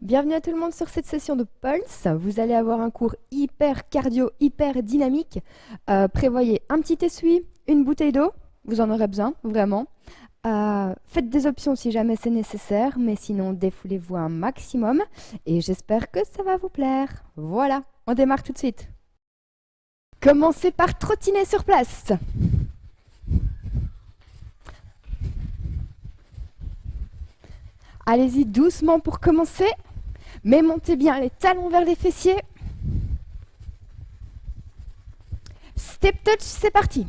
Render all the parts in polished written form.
Bienvenue à tout le monde sur cette session de Pulse. Vous allez avoir un cours hyper cardio, hyper dynamique. Prévoyez un petit essuie, une bouteille d'eau, vous en aurez besoin, vraiment. Faites des options si jamais c'est nécessaire, mais sinon défoulez-vous un maximum et j'espère que ça va vous plaire. Voilà, on démarre tout de suite. Commencez par trottiner sur place. Allez-y doucement pour commencer, mais montez bien les talons vers les fessiers. Step touch, c'est parti.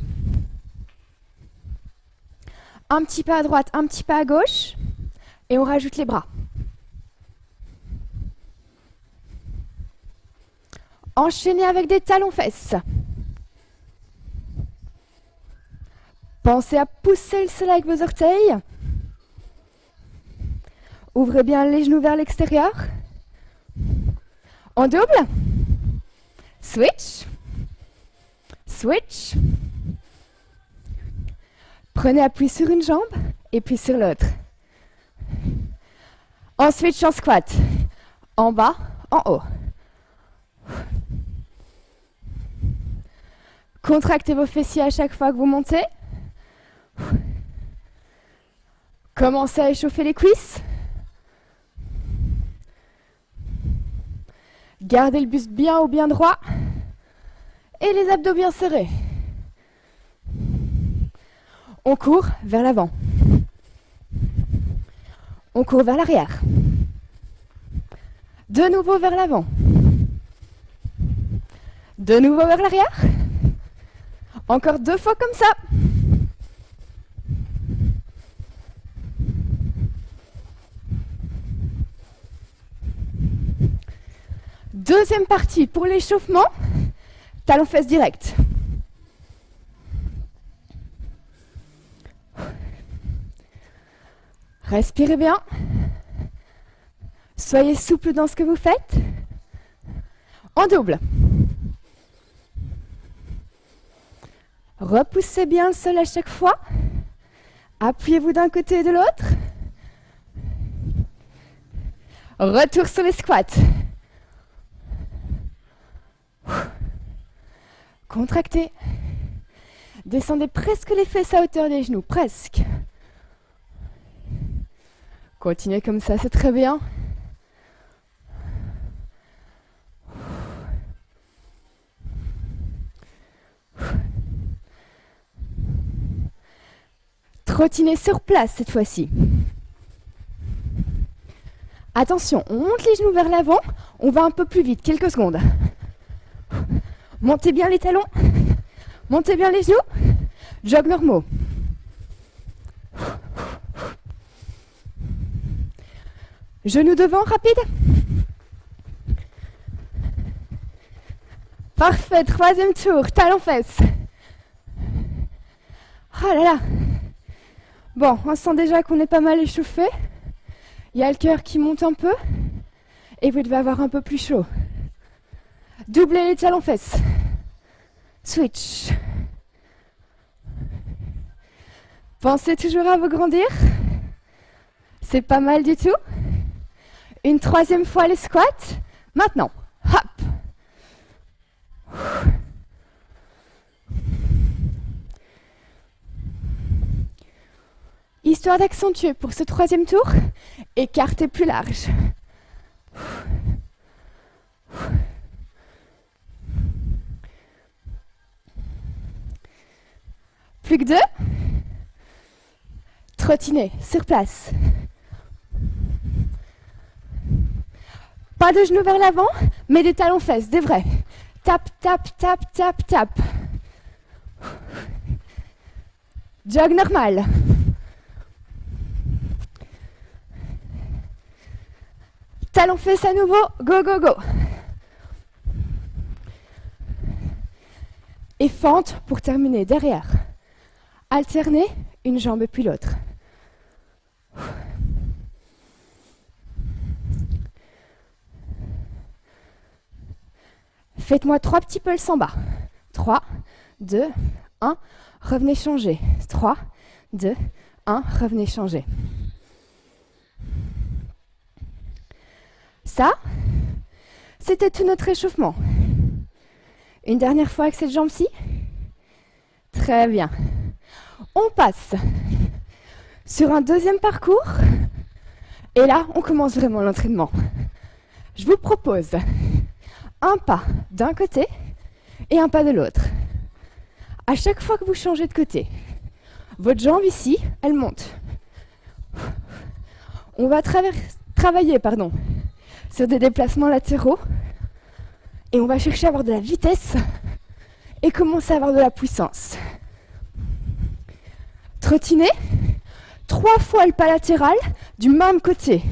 Un petit pas à droite, un petit pas à gauche, et on rajoute les bras. Enchaînez avec des talons-fesses. Pensez à pousser le sol avec vos orteils. Ouvrez bien les genoux vers l'extérieur. En double. Switch. Switch. Prenez appui sur une jambe et puis sur l'autre. En switch en squat. En bas, en haut. Contractez vos fessiers à chaque fois que vous montez. Commencez à échauffer les cuisses. Gardez le buste bien haut, bien droit. Et les abdos bien serrés. On court vers l'avant. On court vers l'arrière. De nouveau vers l'avant. De nouveau vers l'arrière. Encore 2 fois comme ça. Deuxième partie pour l'échauffement. Talons-fesses direct. Respirez bien. Soyez souple dans ce que vous faites. En double. Repoussez bien le sol à chaque fois. Appuyez-vous d'un côté et de l'autre. Retour sur les squats. Contractez. Descendez presque les fesses à hauteur des genoux, presque. Continuez comme ça, c'est très bien. Trottinez sur place cette fois-ci. Attention, on monte les genoux vers l'avant, on va un peu plus vite, quelques secondes. Montez bien les talons, montez bien les genoux, jog normaux. Genoux devant, rapide. Parfait, troisième tour, talons-fesses. Oh là là. Bon, on sent déjà qu'on est pas mal échauffé. Il y a le cœur qui monte un peu. Et vous devez avoir un peu plus chaud. Doublez les talons-fesses. Switch. Pensez toujours à vous grandir. C'est pas mal du tout. Une troisième fois les squats. Maintenant, hop. Histoire d'accentuer pour ce troisième tour, écartez plus large. Plus que 2. Trottinez sur place. Pas de genoux vers l'avant, mais des talons-fesses, des vrais. Tap, tap, tap, tap, tap. Jog normal. Talons-fesses à nouveau, go, go, go. Et fente pour terminer derrière. Alternez une jambe puis l'autre. Faites-moi 3 petits pulses en bas. 3, 2, 1, revenez changer. 3, 2, 1, revenez changer. Ça, c'était tout notre échauffement. Une dernière fois avec cette jambe-ci. Très bien. On passe sur un deuxième parcours. Et là, on commence vraiment l'entraînement. Je vous propose un pas d'un côté et un pas de l'autre. À chaque fois que vous changez de côté, votre jambe ici, elle monte. On va travailler sur des déplacements latéraux et on va chercher à avoir de la vitesse et commencer à avoir de la puissance. Trottiner 3 fois le pas latéral du même côté.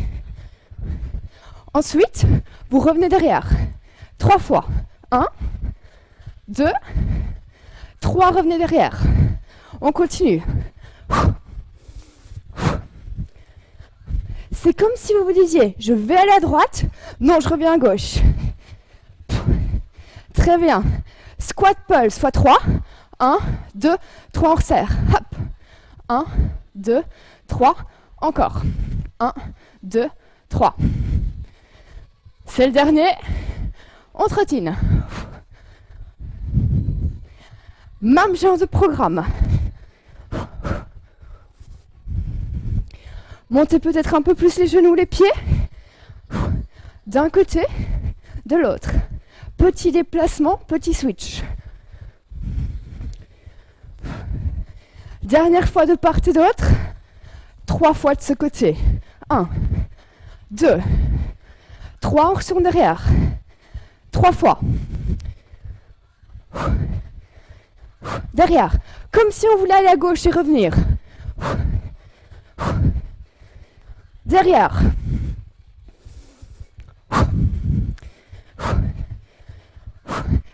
Ensuite, vous revenez derrière. 3 fois. 1, 2, 3, revenez derrière. On continue. C'est comme si vous vous disiez, je vais aller à droite, non, je reviens à gauche. Très bien. Squat pulse fois 3. 1, 2, 3, on resserre. Hop. 1, 2, 3, encore. 1, 2, 3. C'est le dernier. On trottine. Même genre de programme. Montez peut-être un peu plus les genoux, les pieds. D'un côté, de l'autre. Petit déplacement, petit switch. Dernière fois de part et d'autre. 3 fois de ce côté. 1, 2, 3, on retourne derrière. 3 fois. Derrière. Comme si on voulait aller à gauche et revenir. Derrière.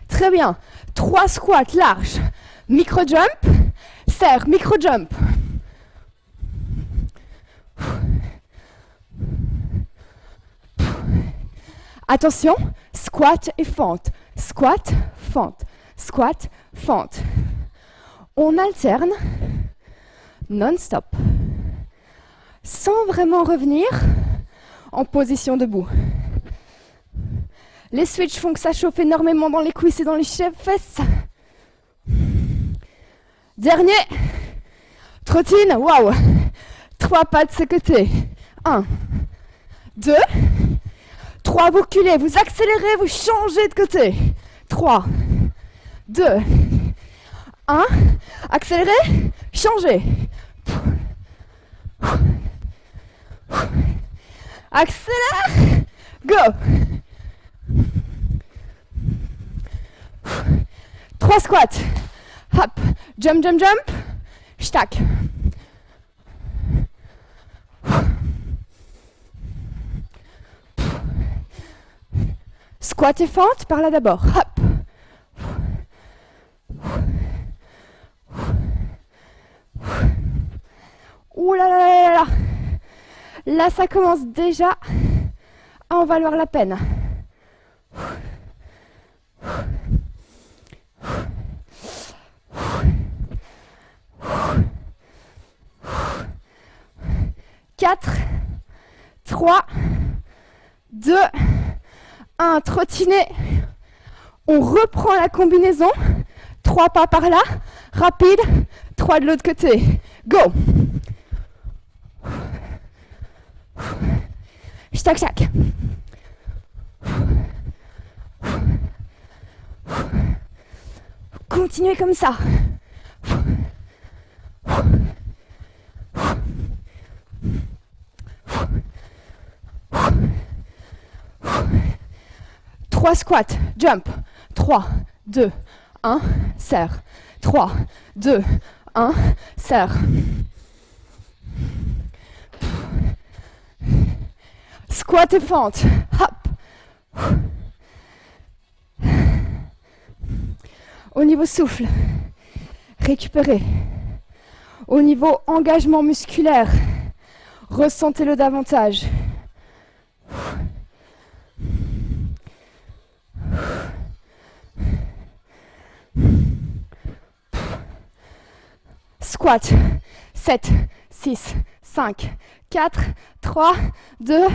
Très bien. 3 squats larges. Micro-jump. Serre, micro-jump. Attention, squat et fente. Squat, fente. Squat, fente. On alterne non-stop. Sans vraiment revenir en position debout. Les switches font que ça chauffe énormément dans les cuisses et dans les fesses. Dernier. Trottine, waouh. 3 pas de ce côté. 1, 2, 3, vous reculez, vous accélérez, vous changez de côté. 3, 2, 1, accélérez, changez. Accélère, go. 3 squats. Hop, jump, jump, jump. Stack. Squat et fente, par là d'abord. Hop. Ouh là là là là. Là, ça commence déjà à en valoir la peine. Quatre, 3, 2, 1, trottiner. On reprend la combinaison. 3 pas par là, rapide. 3 de l'autre côté. Go. Stack, stack. Continuez comme ça. Trois squats, jump. 3, 2, 1, serre. 3, 2, 1, serre. Squat et fente. Hop. Au niveau souffle, récupérez. Au niveau engagement musculaire, ressentez-le davantage. Squat. 7, 6, 5, 4, 3, 2,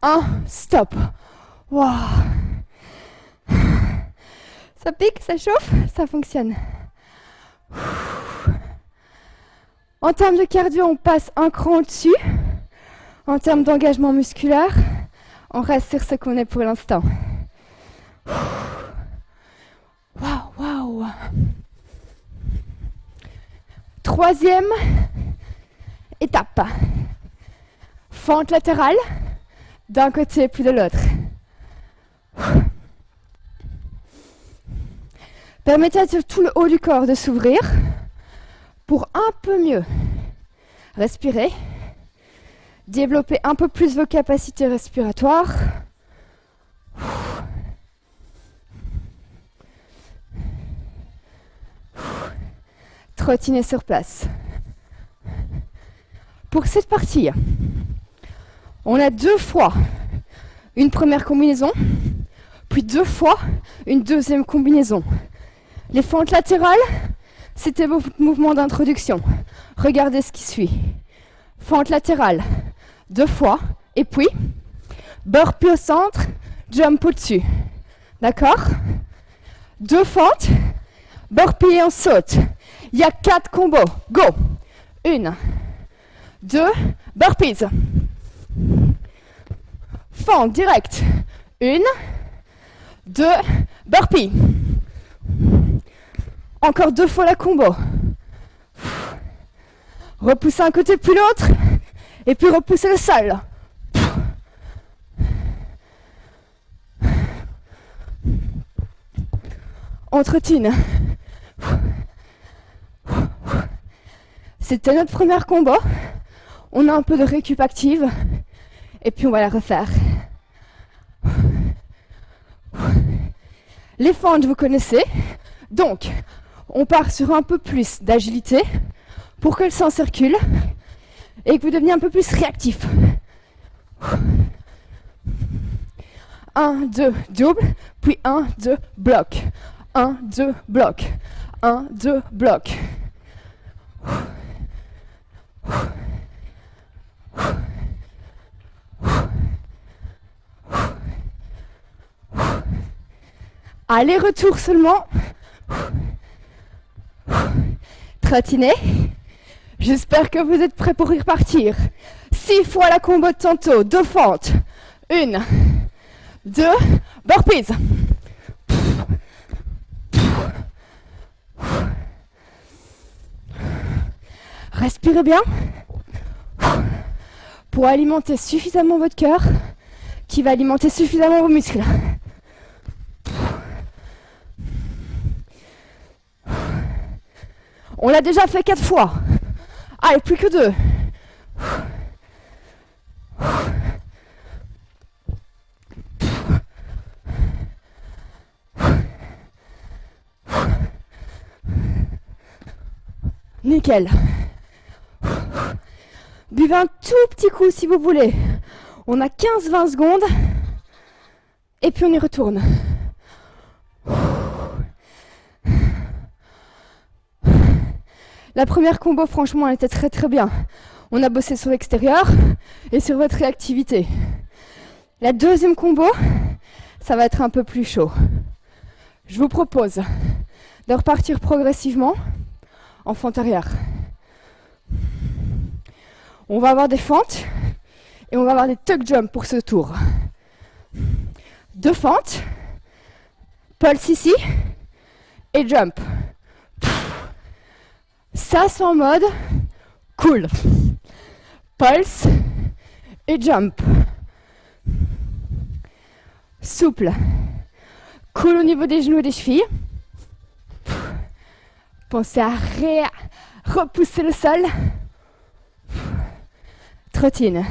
1, stop. Wow. Ça pique, ça chauffe, ça fonctionne. En termes de cardio, on passe un cran au-dessus. En termes d'engagement musculaire, on reste sur ce qu'on est pour l'instant. Waouh, waouh. Troisième étape. Fente latérale, d'un côté puis de l'autre. Permettez à tout le haut du corps de s'ouvrir pour un peu mieux respirer. Développer un peu plus vos capacités respiratoires. Trottiner sur place. Pour cette partie, on a 2 fois une première combinaison, puis 2 fois une deuxième combinaison. Les fentes latérales, c'était vos mouvements d'introduction. Regardez ce qui suit. Fente latérale, 2 fois, et puis burpee au centre, jump au-dessus. D'accord? 2 fentes, burpee et on saute. Il y a 4 combos. Go! 1, 2, burpees. Fente direct. 1, 2, burpee. Encore 2 fois la combo. Repoussez un côté puis l'autre. Et puis repoussez le sol. On trottine. C'était notre première combo. On a un peu de récup active. Et puis on va la refaire. Les fentes, vous connaissez. Donc, on part sur un peu plus d'agilité pour que le sang circule et que vous deveniez un peu plus réactif. 1, 2, double, puis 1, 2, bloc. 1, 2, bloc. 1, 2, bloc. Aller-retour seulement. Trottinez. J'espère que vous êtes prêts pour y repartir. 6 fois la combo de tantôt. 2 fentes. 1, 2, burpees. Respirez bien pour alimenter suffisamment votre cœur qui va alimenter suffisamment vos muscles. On l'a déjà fait 4 fois. Allez, plus que 2. Nickel. Buvez un tout petit coup si vous voulez. On a 15-20 secondes. Et puis on y retourne. La première combo, franchement, elle était très très bien. On a bossé sur l'extérieur et sur votre réactivité. La deuxième combo, ça va être un peu plus chaud. Je vous propose de repartir progressivement en fente arrière. On va avoir des fentes et on va avoir des tuck jumps pour ce tour. 2 fentes, pulse ici et jump. Ça, c'est en mode cool. Pulse et jump. Souple. Cool au niveau des genoux et des chevilles. Pensez à repousser le sol. Trottine.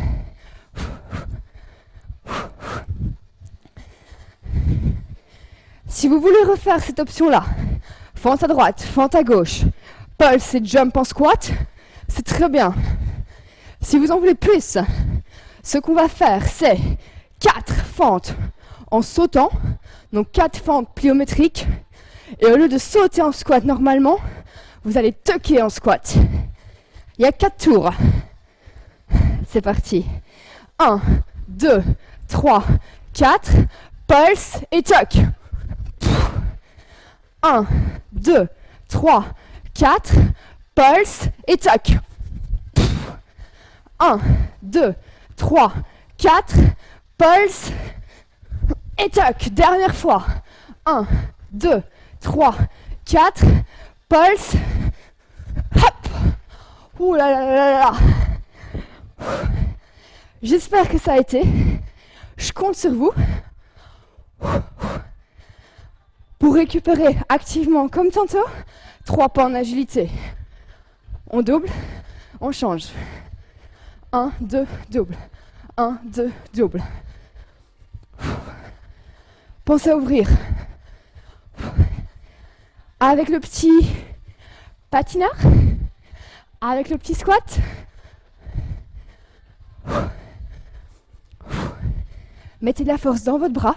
Si vous voulez refaire cette option-là, fente à droite, fente à gauche, pulse et jump en squat, c'est très bien. Si vous en voulez plus, ce qu'on va faire, c'est 4 fentes en sautant, donc 4 fentes pliométriques, et au lieu de sauter en squat normalement, vous allez tucker en squat. Il y a 4 tours. C'est parti. 1, 2, 3, 4. pulse et toc. 1, 2, 3, 4, pulse et toc. 1, 2, 3, 4, pulse et toc. Dernière fois. 1, 2, 3, 4, pulse. Hop. Ouh là là là là. J'espère que ça a été. Je compte sur vous pour récupérer activement, comme tantôt, 3 pas en agilité. On double, on change. 1, 2, double. 1, 2, double. Pensez à ouvrir. Avec le petit patineur, avec le petit squat. Mettez de la force dans votre bras,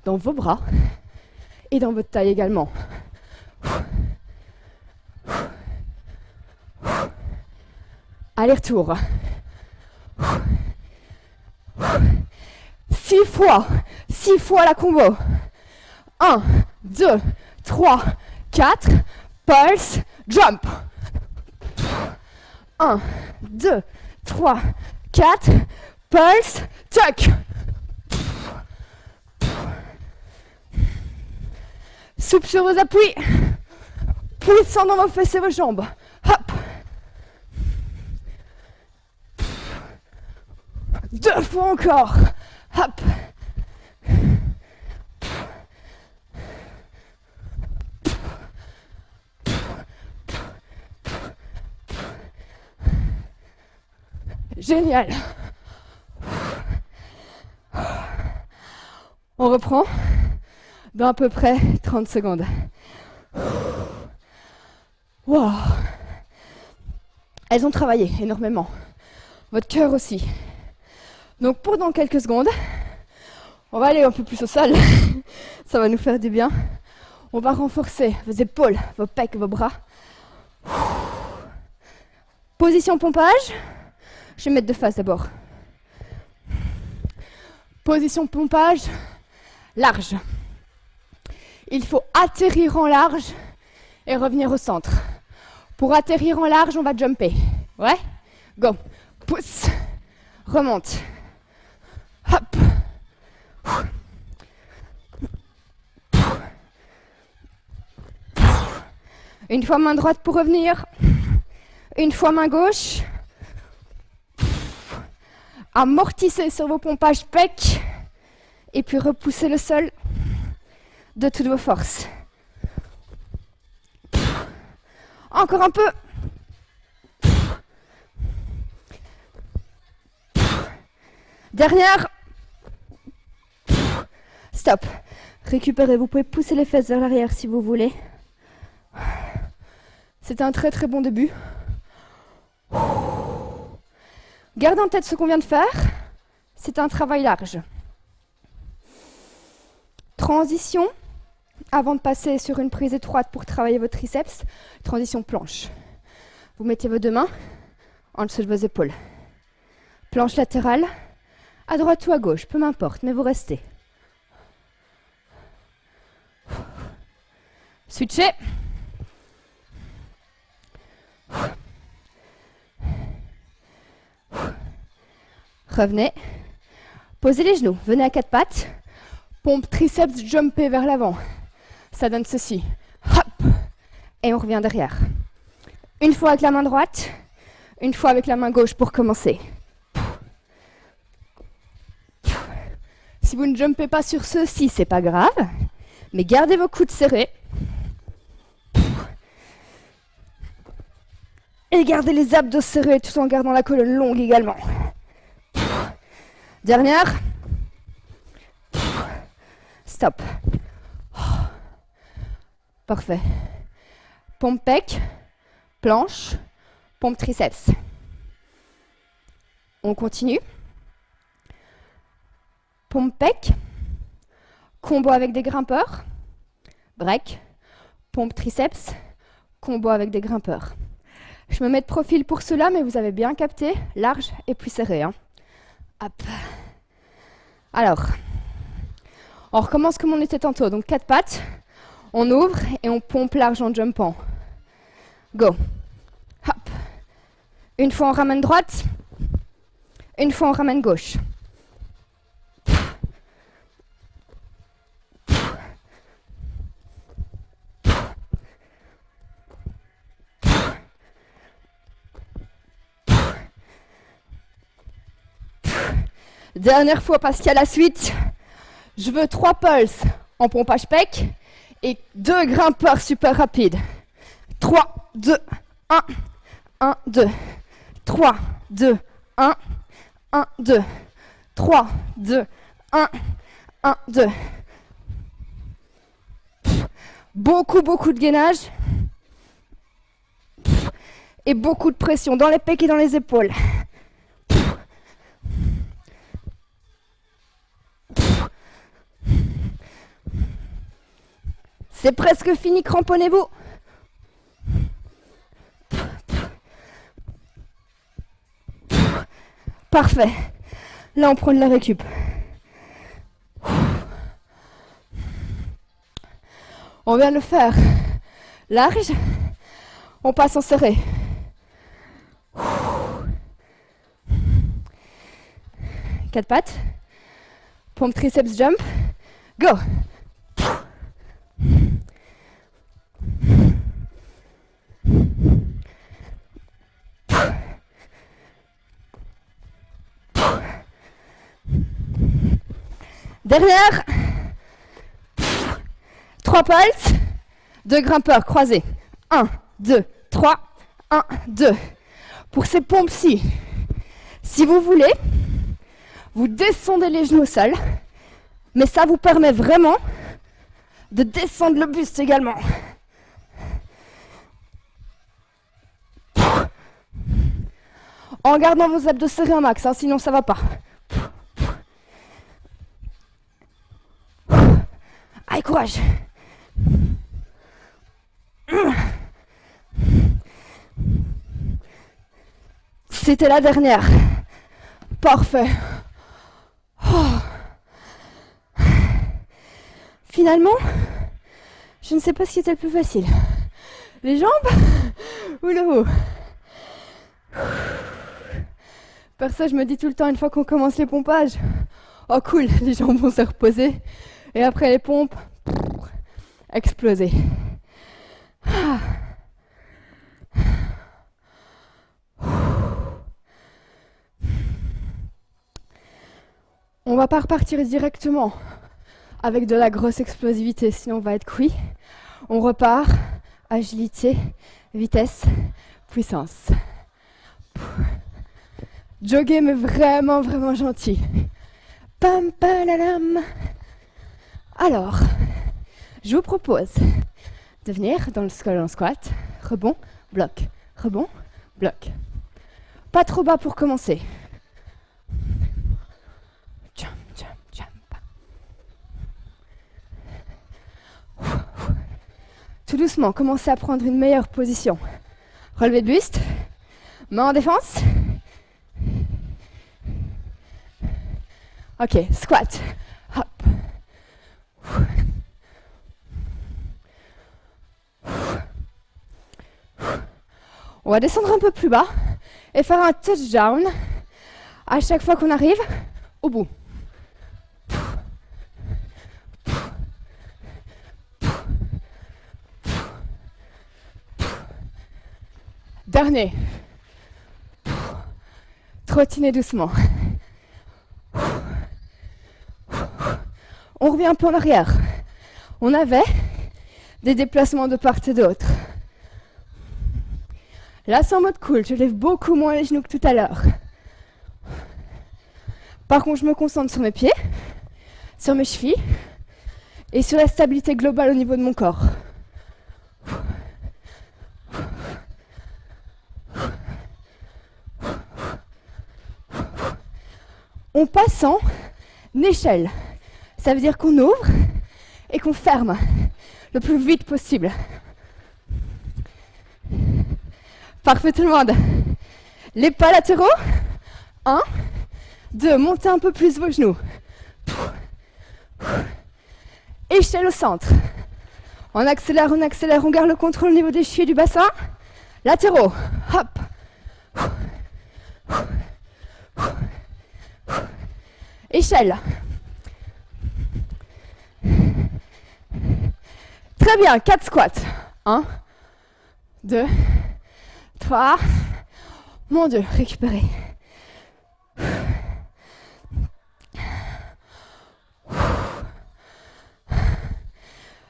dans vos bras et dans votre taille également. Aller-retour. 6 fois la combo. 1, 2, 3, 4, pulse, jump. 1, 2, 3, 4, pulse, tuck. Souple sur vos appuis. Poussant dans vos fesses et vos jambes. Hop. 2 fois encore. Hop. Génial. On reprend dans à peu près 30 secondes. Wow. Elles ont travaillé énormément. Votre cœur aussi. Donc pour dans quelques secondes, on va aller un peu plus au sol. Ça va nous faire du bien. On va renforcer vos épaules, vos pecs, vos bras. Position pompage. Je vais mettre de face d'abord. Position pompage, large. Il faut atterrir en large et revenir au centre. Pour atterrir en large, on va jumper. Ouais? Go. Pousse. Remonte. Hop. Une fois main droite pour revenir. Une fois main gauche. Amortissez sur vos pompages pecs. Et puis repoussez le sol de toutes vos forces. Encore un peu. Dernière. Stop. Récupérez. Vous pouvez pousser les fesses vers l'arrière si vous voulez. C'était un très très bon début. Gardez en tête ce qu'on vient de faire. C'est un travail large. Transition. Avant de passer sur une prise étroite pour travailler vos triceps, transition planche. Vous mettez vos deux mains en dessous de vos épaules. Planche latérale, à droite ou à gauche, peu m'importe, mais vous restez. Switchez. Revenez. Posez les genoux, venez à quatre pattes. Pompe triceps jumpé vers l'avant. Ça donne ceci. Hop. Et on revient derrière. Une fois avec la main droite, une fois avec la main gauche pour commencer. Si vous ne jumpez pas sur ceci, c'est pas grave, mais gardez vos coudes serrés. Et gardez les abdos serrés tout en gardant la colonne longue également. Dernière. Stop. Parfait. Pompe pec, planche, pompe triceps. On continue. Pompe pec, combo avec des grimpeurs, break, pompe triceps, combo avec des grimpeurs. Je me mets de profil pour cela, mais vous avez bien capté, large et puis serré. Hein. Hop. Alors, On recommence comme on était tantôt. Donc 4 pattes, on ouvre et on pompe large en jumpant. Go. Hop. Une fois on ramène droite, une fois on ramène gauche. Dernière fois parce qu'il y a la suite. Je veux 3 pulses en pompage pec et 2 grimpeurs super rapides. 3, 2, 1, 1, 2, 3, 2, 1, 1, 2, 3, 2, 1, 1, 2. Beaucoup de gainage et beaucoup de pression dans les pecs et dans les épaules. C'est presque fini, cramponnez-vous. Parfait. Là, on prend de la récup. On vient de le faire large. On passe en serré. 4 pattes. Pompe triceps jump. Go. Dernière. 3 pulses. 2 grimpeurs croisés. 1, 2, 3. 1, 2. Pour ces pompes-ci, si vous voulez, vous descendez les genoux au sol, mais ça vous permet vraiment de descendre le buste également. En gardant vos abdos serrés un max, hein, sinon ça va pas. Allez, courage. C'était la dernière. Parfait. Oh. Finalement, je ne sais pas ce qui était le plus facile. Les jambes ou le haut. Perso, je me dis tout le temps, une fois qu'on commence les pompages, oh cool, les jambes vont se reposer. Et après les pompes, exploser. Ah. On va pas repartir directement avec de la grosse explosivité, sinon on va être cuit. On repart, agilité, vitesse, puissance. Jogger mais vraiment gentil. Pam palalam. Alors, je vous propose de venir dans le skull en squat, rebond, bloc, rebond, bloc. Pas trop bas pour commencer. Jump, jump, jump. Tout doucement, commencez à prendre une meilleure position. Relevé de buste, main en défense. Ok, squat, hop. On va descendre un peu plus bas et faire un touchdown à chaque fois qu'on arrive au bout. Dernier. Trottiner doucement. On revient un peu en arrière. On avait des déplacements de part et d'autre. Là, c'est en mode cool. Je lève beaucoup moins les genoux que tout à l'heure. Par contre, je me concentre sur mes pieds, sur mes chevilles et sur la stabilité globale au niveau de mon corps. On passe en échelle. Ça veut dire qu'on ouvre et qu'on ferme le plus vite possible. Parfait tout le monde. Les pas latéraux. 1, 2, montez un peu plus vos genoux. Échelle au centre. On accélère, on garde le contrôle au niveau des chevilles du bassin. Latéraux. Hop. Échelle. Très bien, 4 squats. 1, 2, 3. Mon Dieu, récupérez.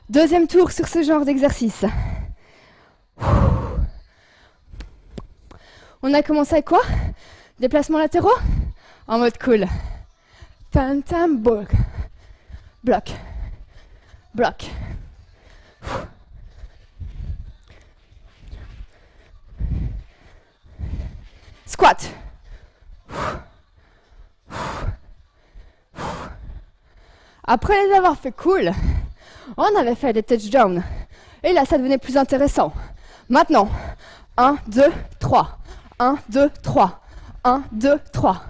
Deuxième tour sur ce genre d'exercice. On a commencé avec quoi? Déplacements latéraux? En mode cool. Tam tam bloc. Bloc. Bloc. Squat. Après les avoir fait cool, on avait fait des touchdowns. Et là, ça devenait plus intéressant. Maintenant, 1, 2, 3. 1, 2, 3. 1, 2, 3.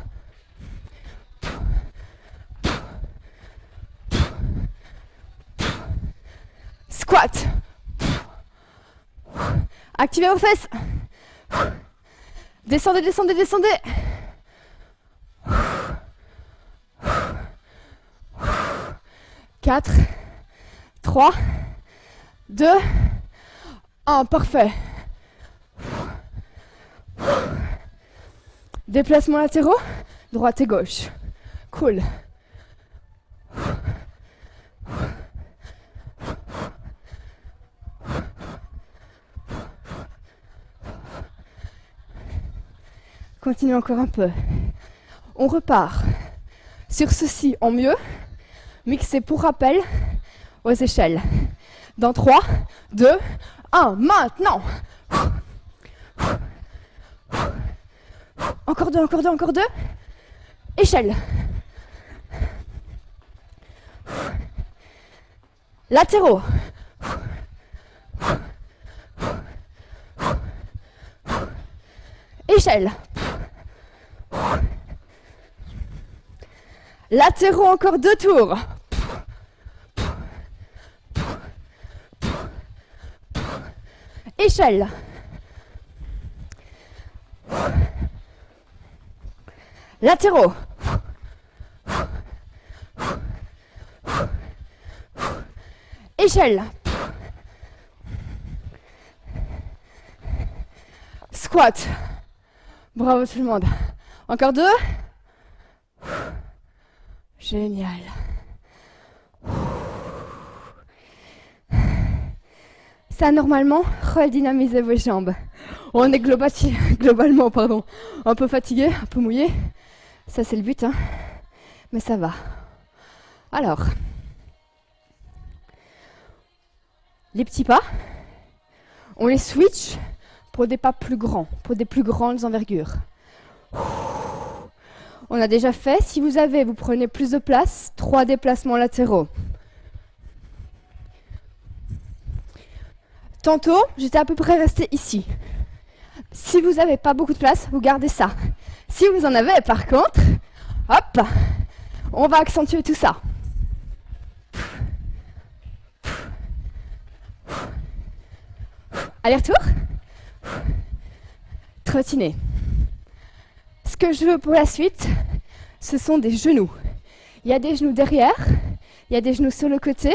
Squat. Activez vos fesses. Descendez, descendez, descendez. 4, 3, 2, 1, parfait. Déplacements latéraux, droite et gauche. Cool. Continue encore un peu. On repart sur ceci en mieux, mixé pour rappel aux échelles. Dans 3, 2, 1, maintenant. Encore 2, encore 2, encore 2. Échelle. Latéraux. Échelle. Latéraux, encore 2 tours. Échelle. Latéraux. Échelle. Squat. Bravo tout le monde. Encore 2. Génial. Ça, normalement, redynamisez vos jambes. On est globalement un peu fatigué, un peu mouillé. Ça, c'est le but, hein. Mais ça va. Alors, les petits pas, on les switch pour des pas plus grands, pour des plus grandes envergures. On a déjà fait, si vous prenez plus de place, 3 déplacements latéraux. Tantôt, j'étais à peu près restée ici. Si vous n'avez pas beaucoup de place, vous gardez ça. Si vous en avez, par contre, hop, on va accentuer tout ça. Aller-retour. Trottiner. Ce que je veux pour la suite, ce sont des genoux. Il y a des genoux derrière, il y a des genoux sur le côté,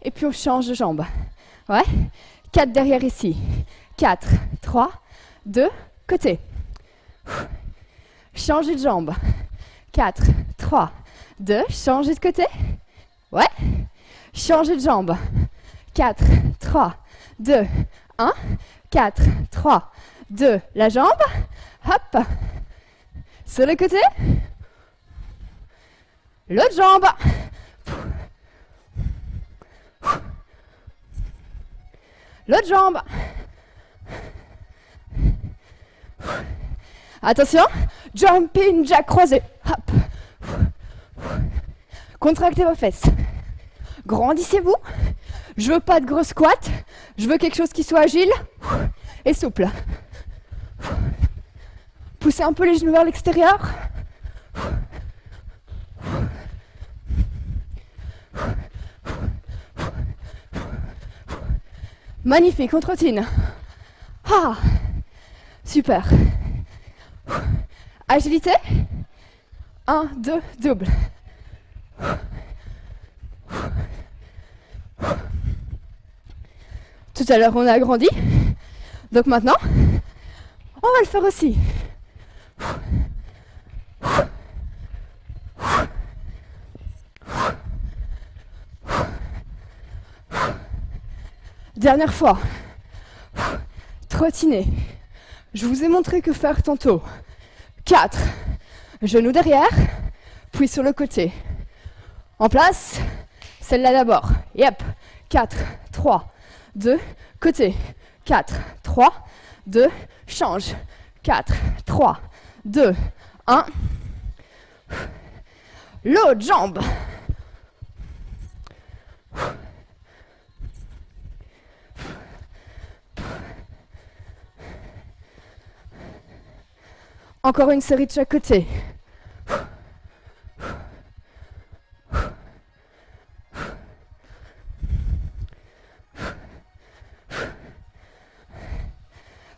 et puis on change de jambe. Ouais. 4 derrière ici. 4, 3, 2, côté. Changez de jambe. 4, 3, 2, changez de côté. Ouais. Changez de jambe. 4, 3, 2, 1. 4, 3, 2, la jambe. Hop. Sur le côté. L'autre jambe. L'autre jambe. Attention, jumping jack croisé. Hop. Contractez vos fesses. Grandissez-vous. Je veux pas de gros squats. Je veux quelque chose qui soit agile et souple. Poussez un peu les genoux vers l'extérieur. Magnifique, on trottine. Ah, super. Agilité. 1, 2, double. Tout à l'heure, on a agrandi. Donc maintenant, on va le faire aussi. Dernière fois. Trottiner. Je vous ai montré que faire tantôt. 4. Genoux derrière, puis sur le côté. En place, celle-là d'abord. Yep. 4, 3, 2, côté. 4, 3, 2, change. 4, 3, 2, 1. L'autre jambe. Encore une série de chaque côté.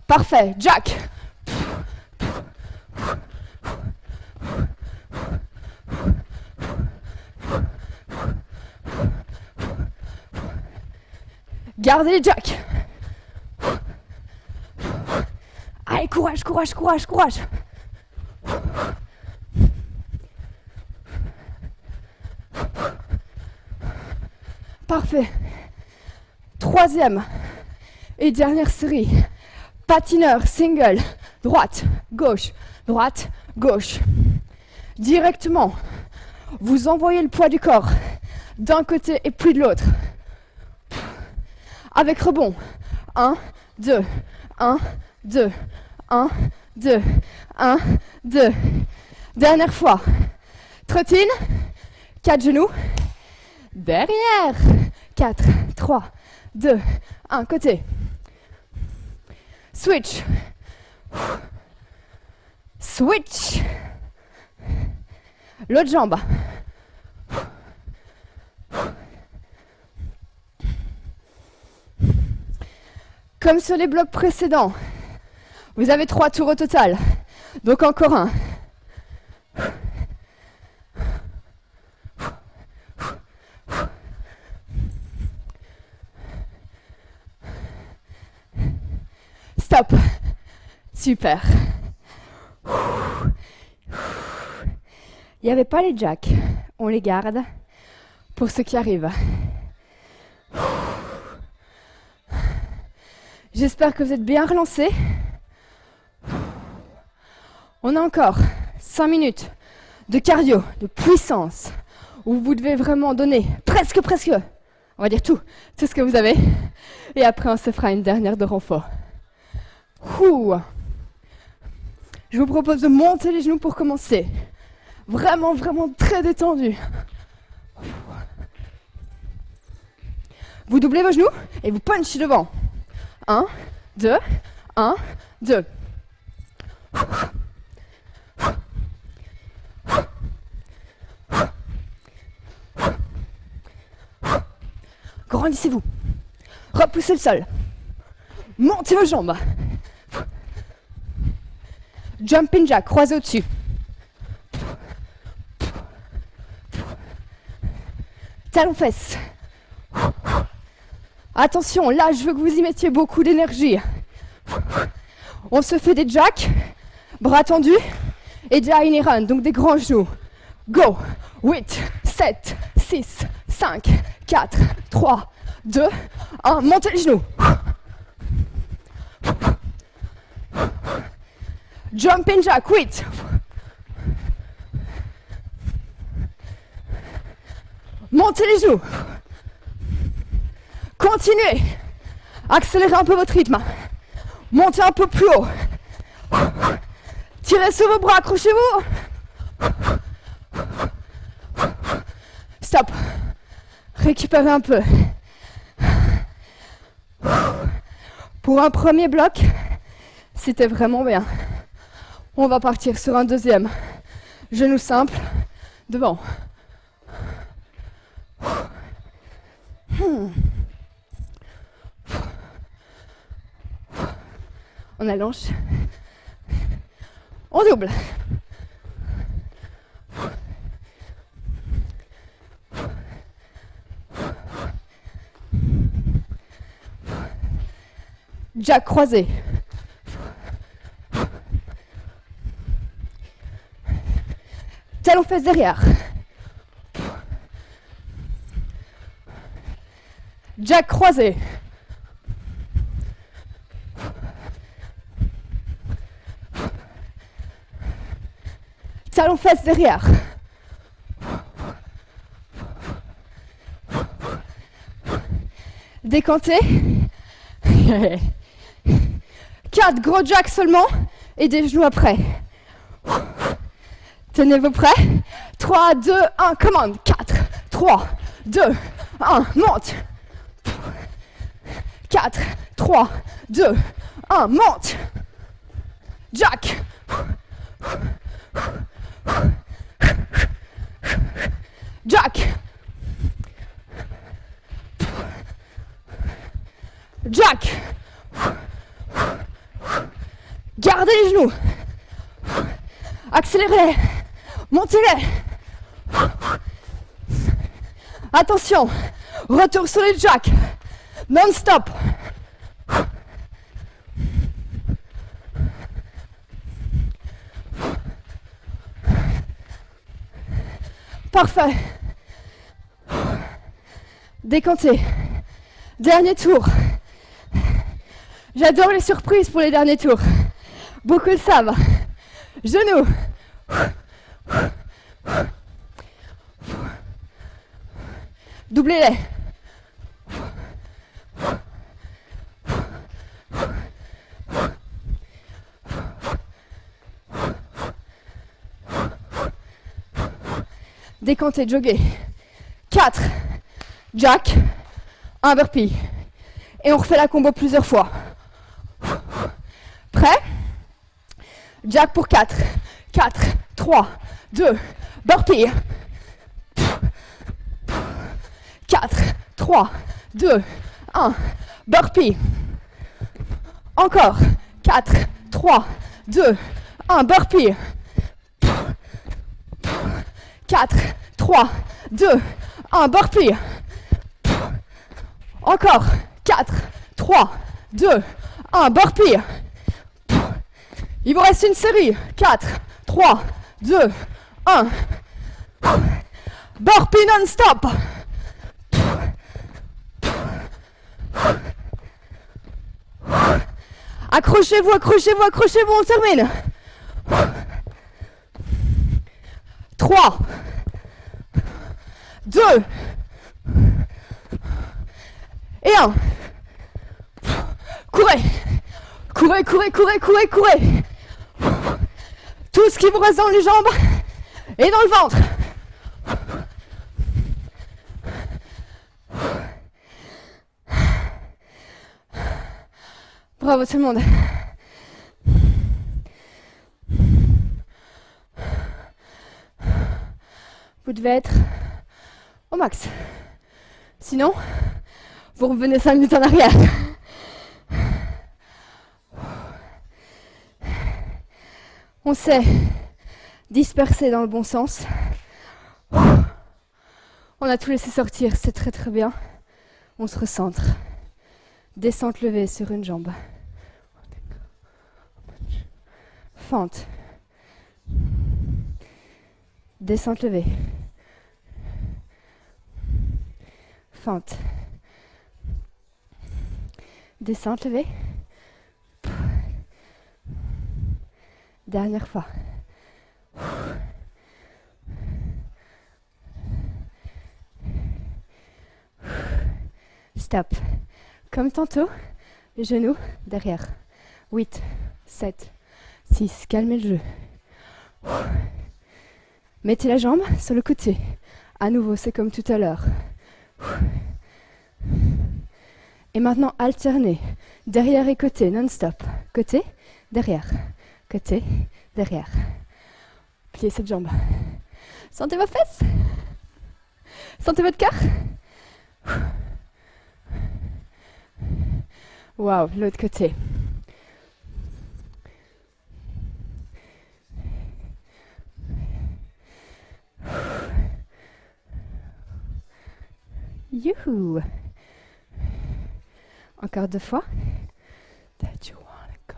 Parfait, Jack. Gardez les Jack. Allez, courage, courage, courage, courage. Parfait. Troisième et dernière série. Patineur, single, droite, gauche, directement. Vous envoyez le poids du corps d'un côté et puis de l'autre. Avec rebond. 1, 2, 1, 2, 1, 2, 1, 2. Dernière fois. Trottine. 4 genoux. Derrière. 4, 3, 2, 1, côté. Switch. Switch. L'autre jambe. Comme sur les blocs précédents, vous avez 3 tours au total. Donc encore un. Stop. Super. Il n'y avait pas les jacks. On les garde pour ceux qui arrivent. J'espère que vous êtes bien relancés. On a encore 5 minutes de cardio, de puissance, où vous devez vraiment donner presque, on va dire tout ce que vous avez. Et après, on se fera une dernière de renfort. Je vous propose de monter les genoux pour commencer. Vraiment, vraiment très détendu. Vous doublez vos genoux et vous punchez devant. 1, 2, 1, 2. Grandissez-vous. Repoussez le sol. Montez vos jambes. Jumping jack, croisez au-dessus. Talons fesses. Attention, là, je veux que vous y mettiez beaucoup d'énergie. On se fait des jacks, bras tendus, et des high knee run, donc des grands genoux. Go. 8, 7, 6, 5, 4, 3, 2, 1. Montez les genoux. Jumping jack, 8. Montez les genoux. Continuez. Accélérez un peu votre rythme. Montez un peu plus haut. Tirez sur vos bras, accrochez-vous. Stop. Récupérez un peu. Pour un premier bloc, c'était vraiment bien. On va partir sur un deuxième. Genou simple, devant. On allonge. On double. Jack croisé. Talon fesse derrière. Jack croisé. Talon fesse derrière. Décanté. 4 gros jacks seulement et des genoux après. Tenez-vous prêts? 3, 2, 1, commande. 4, 3, 2, 1, monte. 4, 3, 2, 1, monte. Jack. Jack. Jack. Gardez les genoux. Accélérez. Montez-les. Attention. Retour sur les jacks. Non-stop. Parfait. Décanté. Dernier tour. J'adore les surprises pour les derniers tours. Beaucoup le savent. Genoux. Doublez-les. Décanté, jogger. 4. Jack. 1 burpee. Et on refait la combo plusieurs fois. Prêt? Jack pour 4. 4, 3, 2, burpee. 4, 3, 2, 1, burpee. Encore. 4, 3, 2, 1, burpee. 4, 3, 2, 1, burpee. Encore. 4, 3, 2, 1, burpee. Il vous reste une série. 4, 3, 2, 1. Burpee non-stop. Accrochez-vous, accrochez-vous, accrochez-vous, on termine. 3, 2, et 1. Courez. Courez, courez, courez, courez, courez. Tout ce qui vous reste dans les jambes et dans le ventre. Bravo tout le monde. Vous devez être au max. Sinon, vous revenez 5 minutes en arrière. On s'est dispersé dans le bon sens. On a tout laissé sortir, c'est très très bien. On se recentre. Descente levée sur une jambe. Fente. Descente levée. Fente. Descente levée. Dernière fois. Stop. Comme tantôt, les genoux derrière. 8, 7, 6. Calmez le jeu. Mettez la jambe sur le côté. À nouveau, c'est comme tout à l'heure. Et maintenant, alternez. Derrière et côté, non-stop. Côté, derrière. Côté, derrière. Pliez cette jambe. Sentez vos fesses. Sentez votre cœur. Waouh, l'autre côté. Youhou. Encore 2 fois. That you wanna go.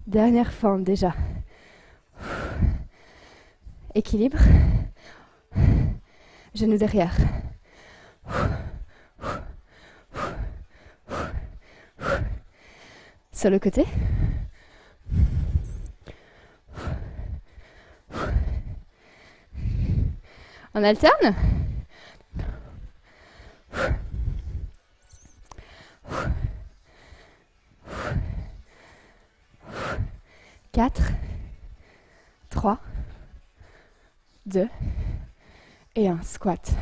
Dernière forme déjà. Équilibre. Genoux derrière. Sur le côté. On alterne. 4, 3, 2 et 1. Squat.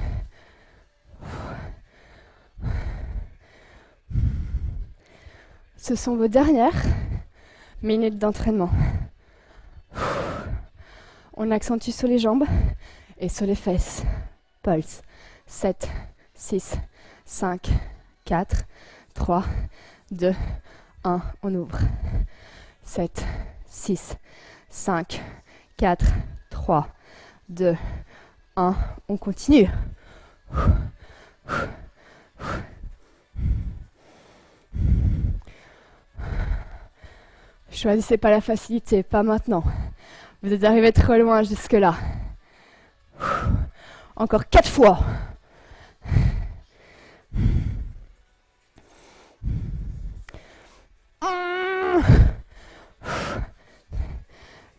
Ce sont vos dernières minutes d'entraînement. On accentue sur les jambes et sur les fesses. Pulse. 7, 6, 5, 4, 3, 2, 1. On ouvre. 7, 6, 5, 4, 3, 2, 1. On continue. Choisissez pas la facilité, pas maintenant. Vous êtes arrivé trop loin jusque-là. Encore 4 fois.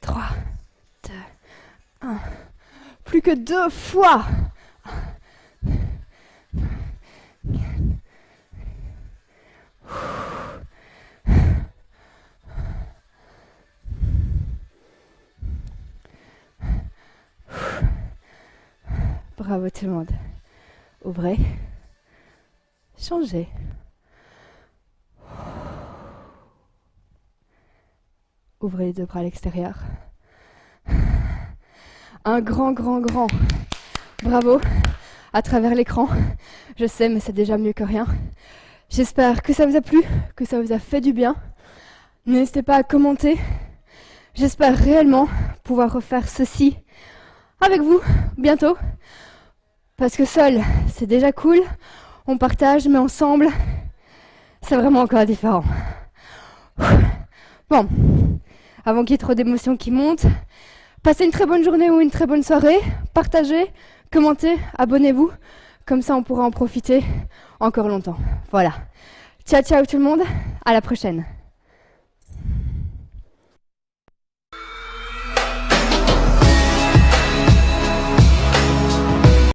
3, 2, 1. Plus que 2 fois. Bravo tout le monde. Ouvrez. Changez. Ouvrez les 2 bras à l'extérieur. Un grand. Bravo. À travers l'écran. Je sais, mais c'est déjà mieux que rien. J'espère que ça vous a plu, que ça vous a fait du bien. N'hésitez pas à commenter. J'espère réellement pouvoir refaire ceci avec vous bientôt. Parce que seul, c'est déjà cool. On partage, mais ensemble, c'est vraiment encore différent. Bon, avant qu'il y ait trop d'émotions qui montent, passez une très bonne journée ou une très bonne soirée. Partagez, commentez, abonnez-vous. Comme ça, on pourra en profiter encore longtemps. Voilà. Ciao tout le monde. À la prochaine.